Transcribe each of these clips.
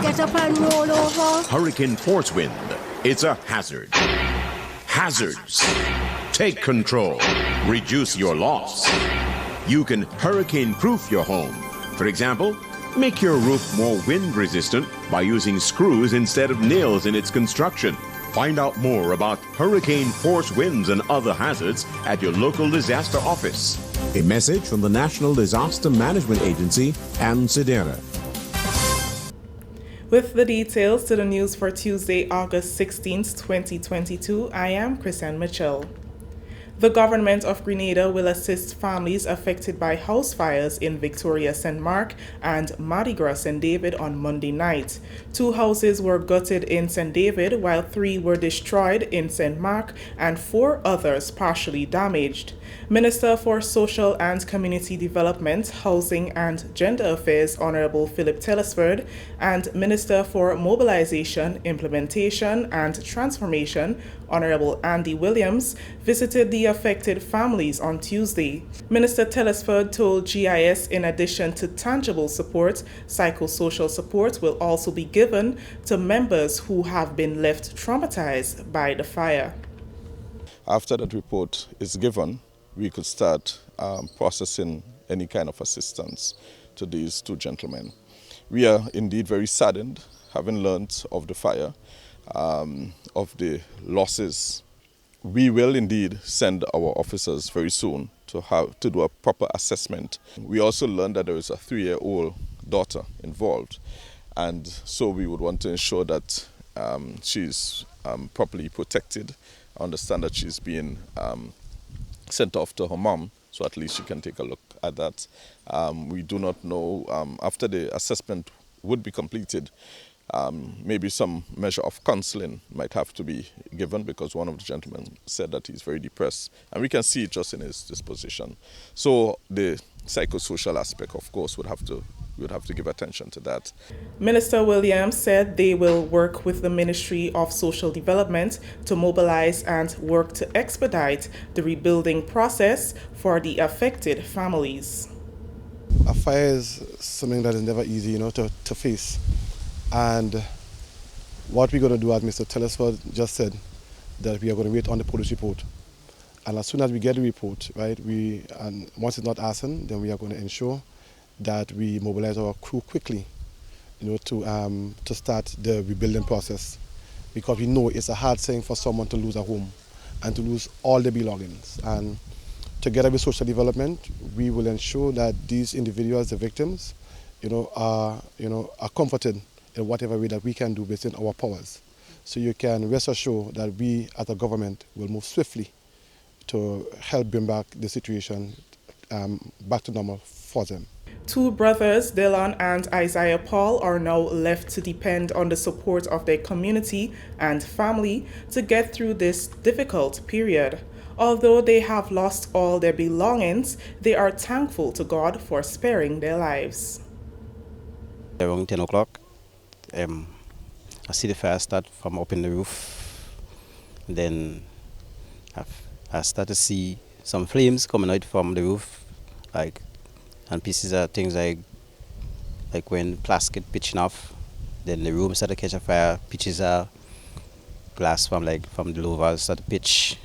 get up and roll over. Hurricane force wind. It's a hazard. Hazards. Take control. Reduce your loss. You can hurricane-proof your home. For example, make your roof more wind-resistant by using screws instead of nails in its construction. Find out more about hurricane force winds and other hazards at your local disaster office. A message from the National Disaster Management Agency and Sedera. With the details to the news for Tuesday, August 16th, 2022, I am Chrisanne Mitchell. The government of Grenada will assist families affected by house fires in Victoria St. Mark and Mardi Gras St. David on Monday night. 2 houses were gutted in St. David, while 3 were destroyed in St. Mark and 4 others partially damaged. Minister for Social and Community Development, Housing and Gender Affairs Honorable Philip Telesford and Minister for Mobilization, Implementation and Transformation Honorable Andy Williams visited the affected families on Tuesday. Minister Telesford told GIS in addition to tangible support, psychosocial support will also be given to members who have been left traumatized by the fire. After that report is given, we could start processing any kind of assistance to these 2 gentlemen. We are indeed very saddened, having learned of the fire, of the losses. We will indeed send our officers very soon to do a proper assessment. We also learned that there is a 3-year-old daughter involved, and so we would want to ensure that she's properly protected. I understand that she's being sent off to her mom, so at least she can take a look at that. We do not know, after the assessment would be completed, maybe some measure of counseling might have to be given, because one of the gentlemen said that he's very depressed, and we can see it just in his disposition. So the psychosocial aspect, of course, we would have to give attention to that. Minister Williams said they will work with the Ministry of Social Development to mobilize and work to expedite the rebuilding process for the affected families. A fire is something that is never easy, to face. And what we're going to do, as Mr. Telesford just said, that we are going to wait on the police report. And as soon as we get the report, right, and once it's not arson, then we are going to ensure that we mobilize our crew quickly, to start the rebuilding process. Because we know it's a hard thing for someone to lose a home and to lose all their belongings. And together with social development, we will ensure that these individuals, the victims, are comforted in whatever way that we can do within our powers. So you can rest assured that we as a government will move swiftly to help bring back the situation back to normal for them. 2 brothers, Dylan and Isaiah Paul, are now left to depend on the support of their community and family to get through this difficult period. Although they have lost all their belongings, they are thankful to God for sparing their lives. Around 10 o'clock, I see the fire start from up in the roof. Then I start to see some flames coming out from the roof, and pieces of things like when plastic pitching off. Then the room started to catch a fire, pieces of glass from the louvers started to pitch.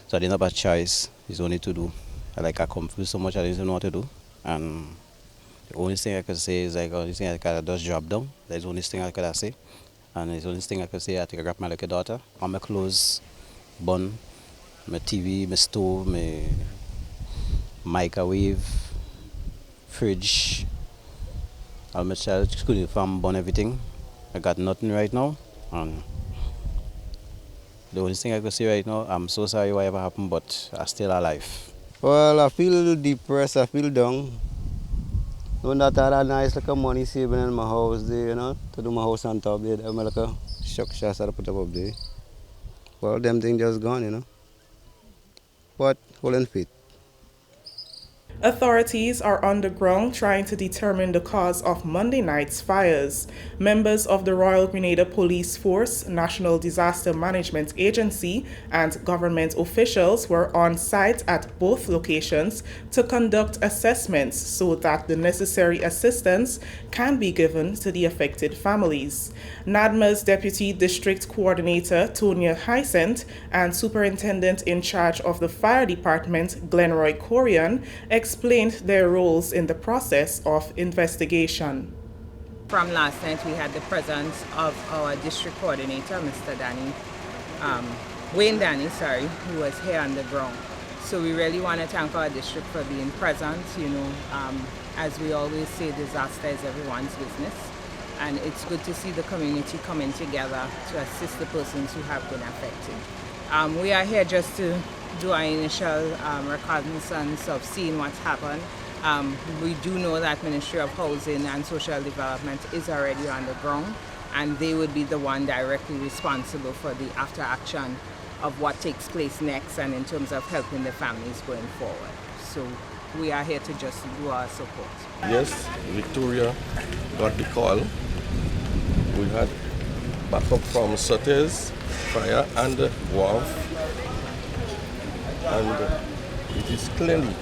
So I didn't have a choice. It's only to do. I confused so much I didn't know what to do. And the only thing I could say is the only thing I could just drop down. That's the only thing I could say. And the only thing I could say, I think I grabbed my little daughter. All my clothes, bun, my TV, my stove, my microwave, fridge, all my child school uniform, bun, everything. I got nothing right now. And the only thing I could say right now, I'm so sorry whatever happened, but I'm still alive. Well, I feel depressed, I feel down. Knowing that I had a nice money saving in my house there, to do my house on top there. I'm like a shock shots I put up there. Well, them things just gone, But holding faith. Authorities are on the ground trying to determine the cause of Monday night's fires. Members of the Royal Grenada Police Force, National Disaster Management Agency, and government officials were on site at both locations to conduct assessments so that the necessary assistance can be given to the affected families. NADMA's Deputy District Coordinator, Tonya Hysent, and Superintendent in charge of the Fire Department, Glenroy Corian, explained their roles in the process of investigation. From last night, we had the presence of our district coordinator, Mr. Wayne Danny, who was here on the ground. So we really want to thank our district for being present. As we always say, disaster is everyone's business. And it's good to see the community coming together to assist the persons who have been affected. We are here just to do our initial reconnaissance of seeing what's happened. We do know that Ministry of Housing and Social Development is already on the ground, and they would be the one directly responsible for the after action of what takes place next and in terms of helping the families going forward. So we are here to just do our support. Yes, Victoria got the call. We had backup from Sutter's, Fire and Wharf. And it is clearly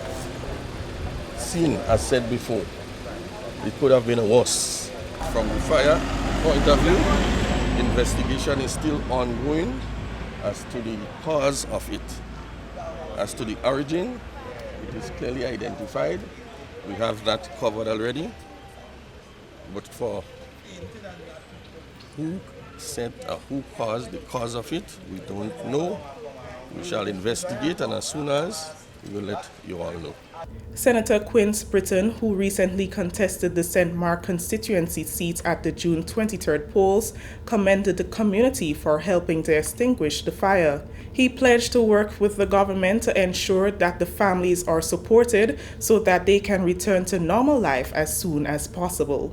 seen, as said before, it could have been worse. From the fire point of view, investigation is still ongoing as to the cause of it. As to the origin, it is clearly identified. We have that covered already. But for who set or who caused the cause of it, we don't know. We shall investigate, and as soon as, we will let you all know. Senator Quince Britton, who recently contested the St. Mark constituency seat at the June 23rd polls, commended the community for helping to extinguish the fire. He pledged to work with the government to ensure that the families are supported so that they can return to normal life as soon as possible.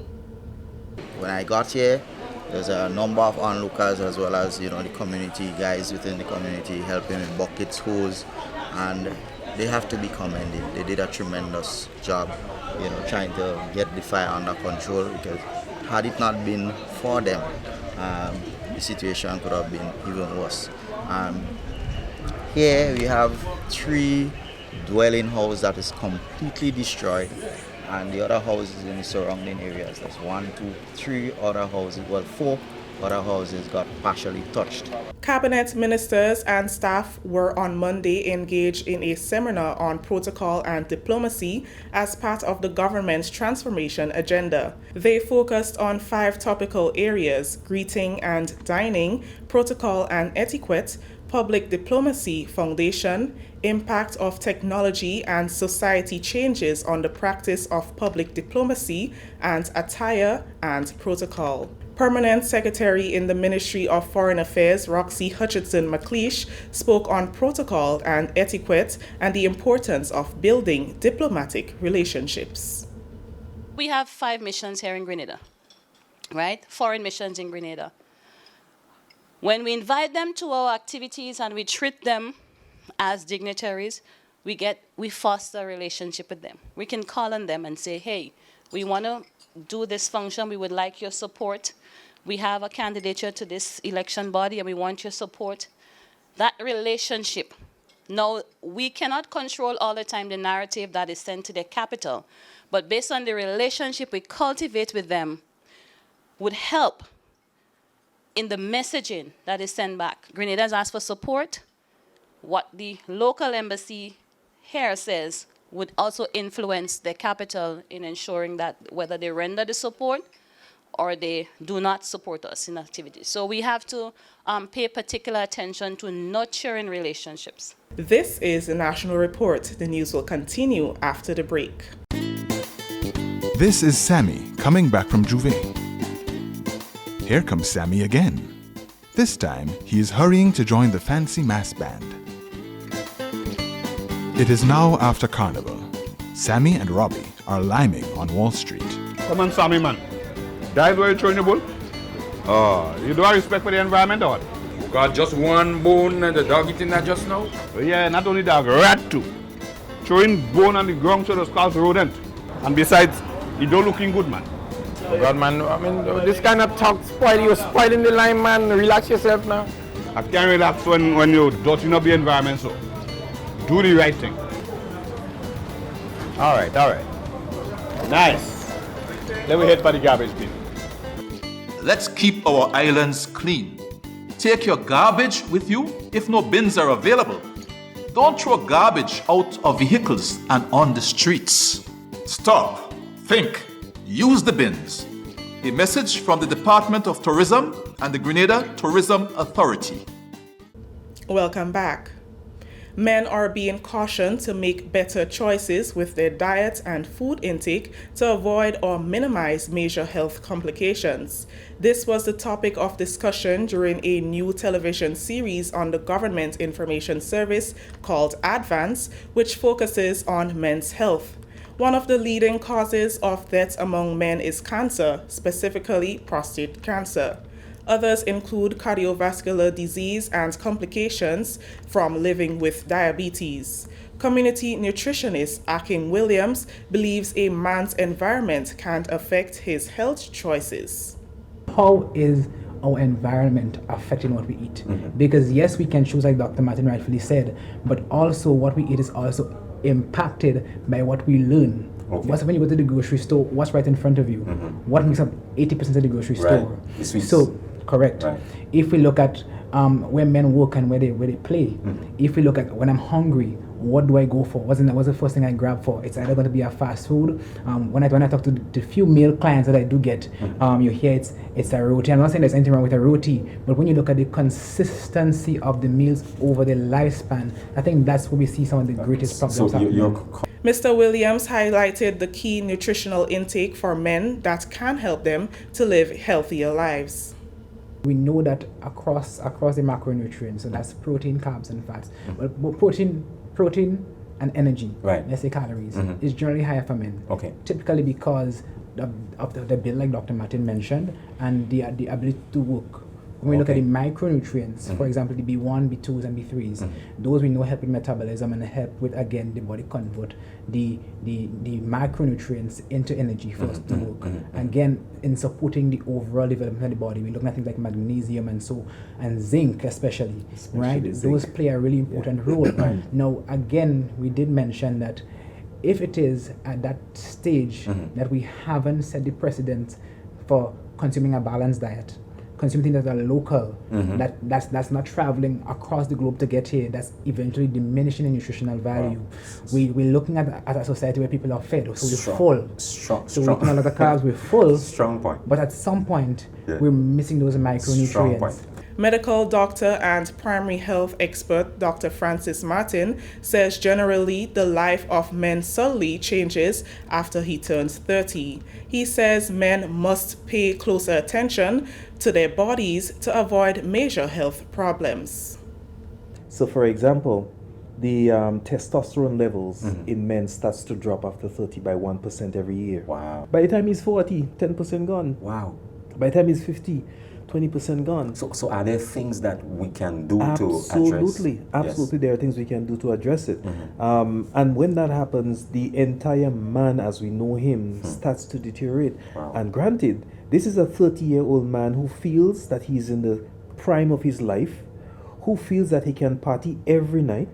When I got here, there's a number of onlookers as well as the community guys within the community helping with buckets, hose, and they have to be commended. They did a tremendous job, trying to get the fire under control, because had it not been for them, the situation could have been even worse. Here we have 3 dwelling houses that is completely destroyed, and the other houses in the surrounding areas. There's 1, 2, 3 other houses, 4 other houses got partially touched. Cabinet ministers and staff were on Monday engaged in a seminar on protocol and diplomacy as part of the government's transformation agenda. They focused on 5 topical areas: greeting and dining, protocol and etiquette, public diplomacy foundation, impact of technology and society changes on the practice of public diplomacy, and attire and protocol. Permanent Secretary in the Ministry of Foreign Affairs, Roxy Hutchinson-McLeish, spoke on protocol and etiquette and the importance of building diplomatic relationships. We have 5 missions here in Grenada, right? Foreign missions in Grenada. When we invite them to our activities and we treat them as dignitaries, we foster a relationship with them. We can call on them and say, hey, we want to do this function, we would like your support. We have a candidature to this election body and we want your support. That relationship. Now, we cannot control all the time the narrative that is sent to the capital, but based on the relationship we cultivate with them would help in the messaging that is sent back. Grenada has asked for support. What the local embassy here says would also influence the capital in ensuring that whether they render the support or they do not support us in activities. So we have to pay particular attention to nurturing relationships. This is the National Report. The news will continue after the break. This is Sammy coming back from Juve. Here comes Sammy again. This time, he is hurrying to join the fancy mass band. It is now after Carnival. Sammy and Robbie are liming on Wall Street. Come on, Sammy, man. That is where you're throwing the bull? Oh, you do have respect for the environment, or what? Got just one bone and the dog eating that just now? Yeah, not only dog, rat too. throwing bone on the ground so just cause rodent. And besides, he don't looking good, man. Oh God, man, I mean, this kind of talk you're spoiling the line, man. Relax yourself now. I can't relax when you're dirtying up the environment, so do the right thing. All right. Nice. Let me head for the garbage bin. Let's keep our islands clean. Take your garbage with you if no bins are available. Don't throw garbage out of vehicles and on the streets. Stop, think, use the bins. A message from the Department of Tourism and the Grenada Tourism Authority. Welcome back. Men are being cautioned to make better choices with their diet and food intake to avoid or minimize major health complications. This was the topic of discussion during a new television series on the Government Information Service called Advance, which focuses on men's health. One of the leading causes of death among men is cancer, specifically prostate cancer. Others include cardiovascular disease and complications from living with diabetes. Community nutritionist Akim Williams believes a man's environment can't affect his health choices. How is our environment affecting what we eat? Because yes, we can choose, like Dr. Martin rightfully said, but also what we eat is also impacted by what we learn. What's when you go to the grocery store, what's right in front of you? What makes up 80% of the grocery store? So correct. If we look at where men work and where they play, if we look at when I'm hungry, what do I go for? What's the first thing I grab for? It's either going to be a fast food. When I talk to the few male clients that I do get, you hear it's a roti. I'm not saying there's anything wrong with a roti, but when you look at the consistency of the meals over the lifespan, I think that's where we see some of the greatest problems happening. Mr. Williams highlighted the key nutritional intake for men that can help them to live healthier lives. We know that across the macronutrients, so that's protein, carbs, and fats. But protein and energy, let's say calories, is generally higher for men. Typically because of the build, like Dr. Martin mentioned, and the ability to work. When we look at the micronutrients, for example, the B1, B2s, and B3s, those we know help with metabolism and help with, again, the body convert the micronutrients into energy for us to work. Again, in supporting the overall development of the body, we're looking at things like magnesium and zinc especially, right? Those play a really important role. Now, again, we did mention that if it is at that stage that we haven't set the precedent for consuming a balanced diet, consuming things that are local, that's not traveling across the globe to get here, that's eventually diminishing in nutritional value. We're looking at a society where people are fed, so we're full. So we're eating a lot of carbs, we're full. Strong point. But at some point, we're missing those micronutrients. Medical doctor and primary health expert Dr. Francis Martin says generally the life of men subtly changes after he turns 30. He says men must pay closer attention to their bodies to avoid major health problems. So for example, the testosterone levels in men starts to drop after 30 by 1% every year. Wow. By the time he's 40, 10% gone. Wow. By the time he's 50, 20% gone. So are there things that we can do to address? Absolutely. There are things we can do to address it. And when that happens, the entire man as we know him starts to deteriorate. Wow. And granted, this is a 30-year-old man who feels that he's in the prime of his life, who feels that he can party every night,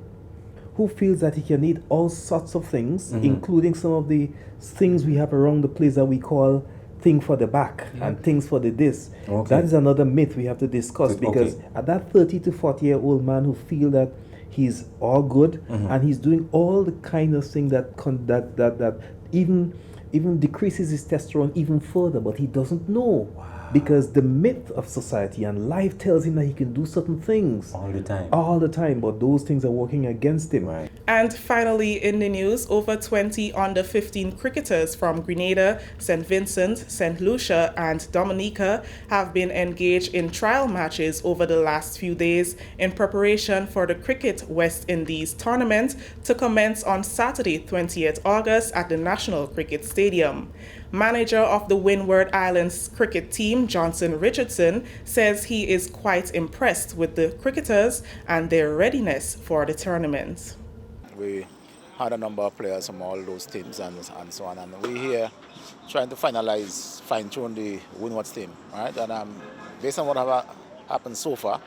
who feels that he can eat all sorts of things, including some of the things we have around the place that we call thing for the back and things for the this. That is another myth we have to discuss, because at that 30 to 40-year-old man who feel that he's all good and he's doing all the kind of thing that even decreases his testosterone even further, but he doesn't know. Because the myth of society and life tells him that he can do certain things all the time, but those things are working against him. And finally in the news, over 20 under 15 cricketers from Grenada, St. Vincent, St. Lucia and Dominica have been engaged in trial matches over the last few days in preparation for the Cricket West Indies tournament to commence on Saturday 20th August at the National Cricket Stadium. Manager of the Windward Islands cricket team, Johnson Richardson, says he is quite impressed with the cricketers and their readiness for the tournament. We had a number of players from all those teams and so on. And we're here trying to fine-tune the Windward's team, right? And based on what have happened so far,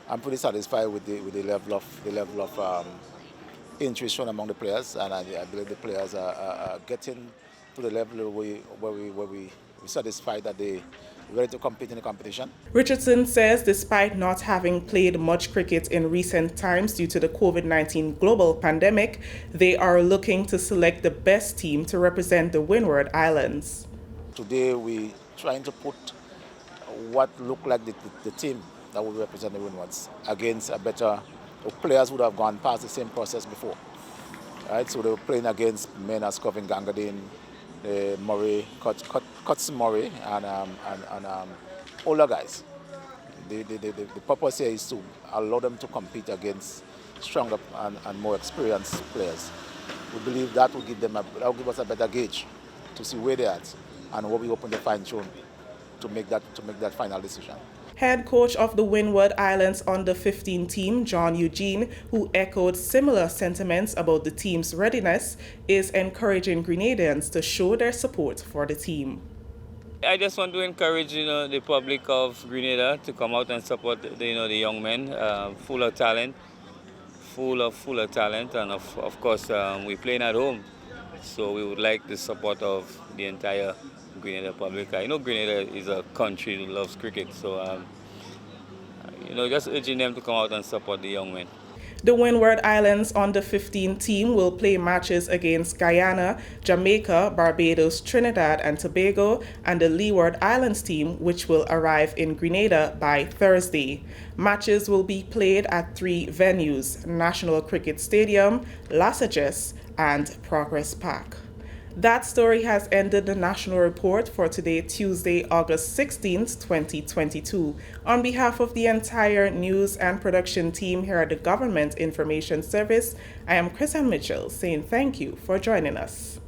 I'm pretty satisfied with the level of interest shown among the players, and I believe the players are getting to the level where we're satisfied that they're ready to compete in the competition. Richardson says despite not having played much cricket in recent times due to the COVID-19 global pandemic, they are looking to select the best team to represent the Windward Islands. Today we're trying to put what looked like the team that will represent the Windwards against a better players would have gone past the same process before. Right? So they were playing against men as Covin Gangadin, Murray, Cotson Murray, and older guys. The purpose here is to allow them to compete against stronger and more experienced players. We believe that will give us a better gauge to see where they're at and what we open to fine-tune to make that final decision. Head coach of the Windward Islands under-15 team, John Eugene, who echoed similar sentiments about the team's readiness, is encouraging Grenadians to show their support for the team. I just want to encourage the public of Grenada to come out and support the young men, full of talent, and of course we're playing at home, so we would like the support of the entire Grenada public. I know Grenada is a country that loves cricket, so just urging them to come out and support the young men. The Windward Islands under-15 team will play matches against Guyana, Jamaica, Barbados, Trinidad and Tobago, and the Leeward Islands team, which will arrive in Grenada by Thursday. Matches will be played at 3 venues: National Cricket Stadium, Lasages, and Progress Park. That story has ended the National Report for today, Tuesday, August 16th, 2022. On behalf of the entire news and production team here at the Government Information Service, I am Chris Mitchell saying thank you for joining us.